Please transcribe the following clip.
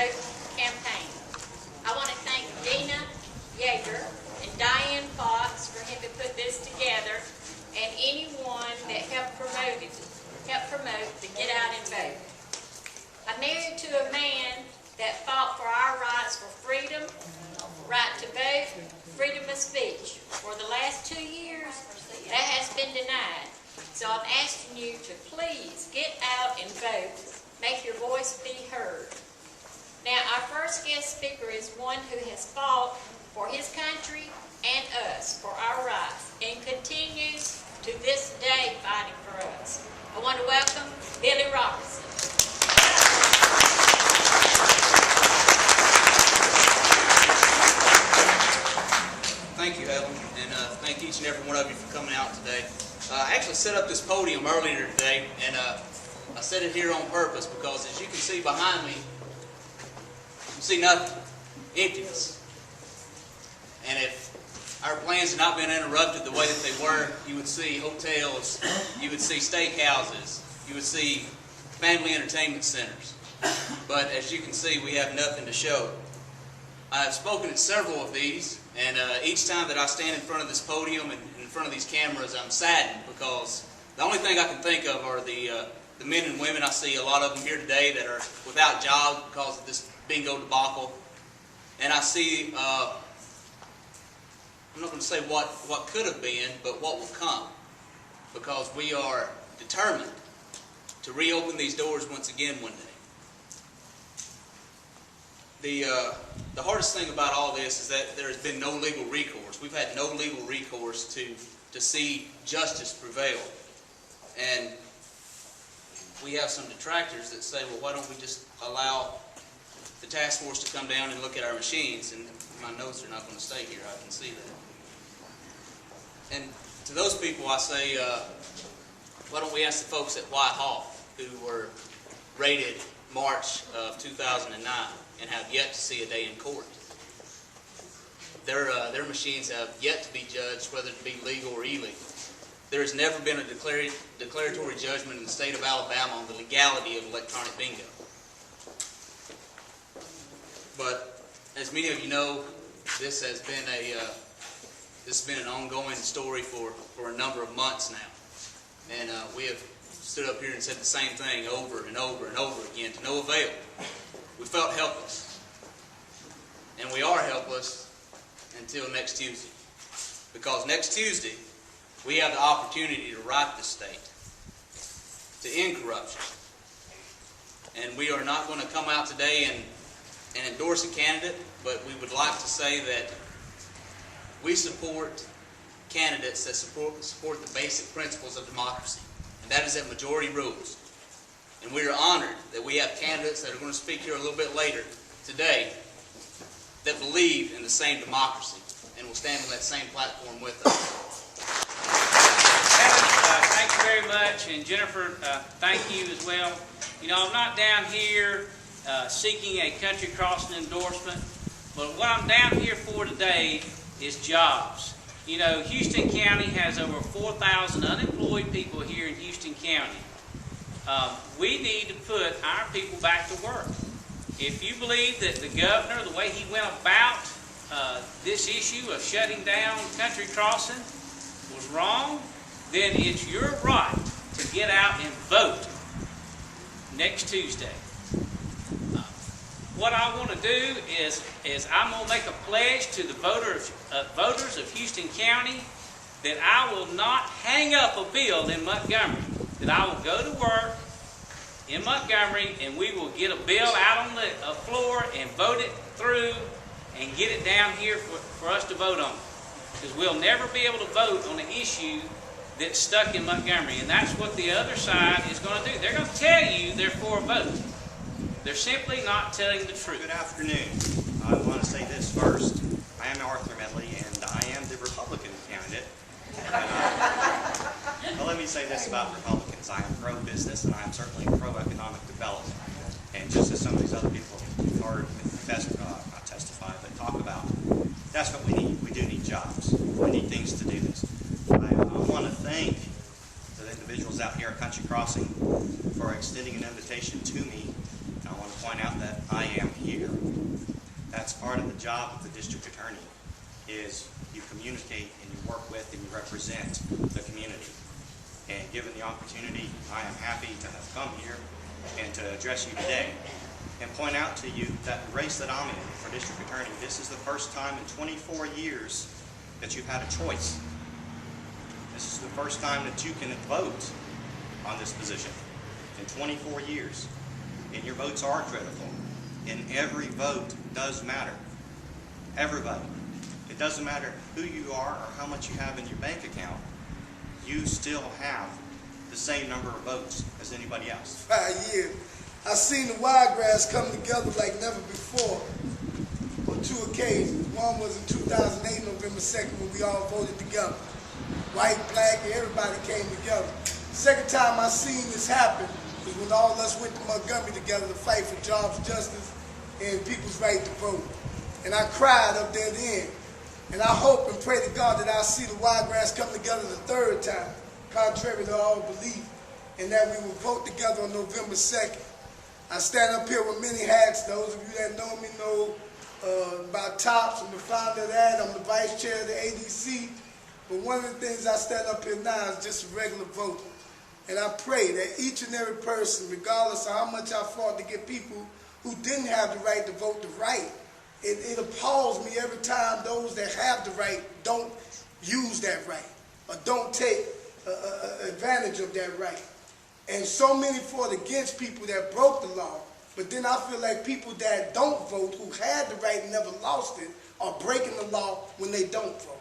Vote campaign. I want to thank Dina Yeager and Diane Fox for helping put this together, and anyone that helped promote the Get Out and Vote. I'm married to a man that fought for our rights for freedom, right to vote, freedom of speech. For the last 2 years, that has been denied. So I'm asking you to please get out and vote. Make your voice be heard. Now, our first guest speaker is one who has fought for his country and us for our rights and continues to this day fighting for us. I want to welcome Billy Robertson. Thank you, Helen, and thank each and every one of you for coming out today. I actually set up this podium earlier today, and I set it here on purpose because, as you can see behind me, you see nothing, emptiness. And if our plans had not been interrupted the way that they were, you would see hotels, you would see steakhouses, you would see family entertainment centers. But as you can see, we have nothing to show. I've spoken at several of these, and each time that I stand in front of this podium and in front of these cameras, I'm saddened because the only thing I can think of are the men and women. I see a lot of them here today that are without jobs because of this bingo debacle. And I see, I'm not going to say what could have been, but what will come. Because we are determined to reopen these doors once again one day. The hardest thing about all this is that there has been no legal recourse. We've had no legal recourse to see justice prevail. And we have some detractors that say, well, why don't we just allow the task force to come down and look at our machines? And my notes are not going to stay here, I can see that. And to those people I say, why don't we ask the folks at Whitehall who were raided March of 2009 and have yet to see a day in court. Their machines have yet to be judged, whether it be legal or illegal. There has never been a declaratory judgment in the state of Alabama on the legality of electronic bingo. But as many of you know, this has been an ongoing story for a number of months now, and we have stood up here and said the same thing over and over and over again to no avail. We felt helpless, and we are helpless until next Tuesday, because next Tuesday we have the opportunity to right the state, to end corruption. And we are not going to come out today and endorse a candidate, but we would like to say that we support candidates that support the basic principles of democracy, and that is that majority rules. And we are honored that we have candidates that are going to speak here a little bit later today that believe in the same democracy and will stand on that same platform with us. Thank you very much, and Jennifer, thank you as well. You know, I'm not down here seeking a country crossing endorsement, but what I'm down here for today is jobs. You know, Houston County has over 4,000 unemployed people here in Houston County. We need to put our people back to work. If you believe that the governor, the way he went about this issue of shutting down country crossing was wrong, then it's your right to get out and vote next Tuesday. What I want to do is I'm going to make a pledge to the voters of Houston County that I will not hang up a bill in Montgomery, that I will go to work in Montgomery and we will get a bill out on the floor and vote it through and get it down here for us to vote on. Because we'll never be able to vote on an issue that's stuck in Montgomery, and that's what the other side is going to do. They're going to tell you they're for a vote. They're simply not telling the truth. Good afternoon. I want to say this first. I am Arthur Medley, and I am the Republican candidate. But let me say this about Republicans. I am pro-business, and I am certainly pro-economic development. And just as some of these other people have heard not testify, but talk about, that's what we need. We do need jobs. We need things to do this. I want to thank the individuals out here at Country Crossing for extending an invitation to me. I want to point out that I am here part of the job of the district attorney is you communicate and you work with and you represent the community. And given the opportunity, I am happy to have come here and to address you today and point out to you that the race that I'm in for district attorney, this is the first time in 24 years that you've had a choice. This is the first time that you can vote on this position in 24 years. And your votes are critical. And every vote does matter. Every vote. It doesn't matter who you are or how much you have in your bank account. You still have the same number of votes as anybody else. 5 years. I seen the Wiregrass come together like never before on 2 occasions. One was in 2008, November 2nd, when we all voted together. White, black, everybody came together. Second time I seen this happen was when all of us went to Montgomery together to fight for jobs, justice, and people's right to vote. And I cried up there then. And I hope and pray to God that I'll see the Wiregrass come together the third time, contrary to all belief, and that we will vote together on November 2nd. I stand up here with many hats. Those of you that know me know about TOPS. I'm the founder of that. I'm the vice chair of the ADC. But one of the things I stand up here now is just a regular voter. And I pray that each and every person, regardless of how much I fought to get people who didn't have the right to vote the right, it appalls me every time those that have the right don't use that right or don't take advantage of that right. And so many fought against people that broke the law, but then I feel like people that don't vote, who had the right and never lost it, are breaking the law when they don't vote.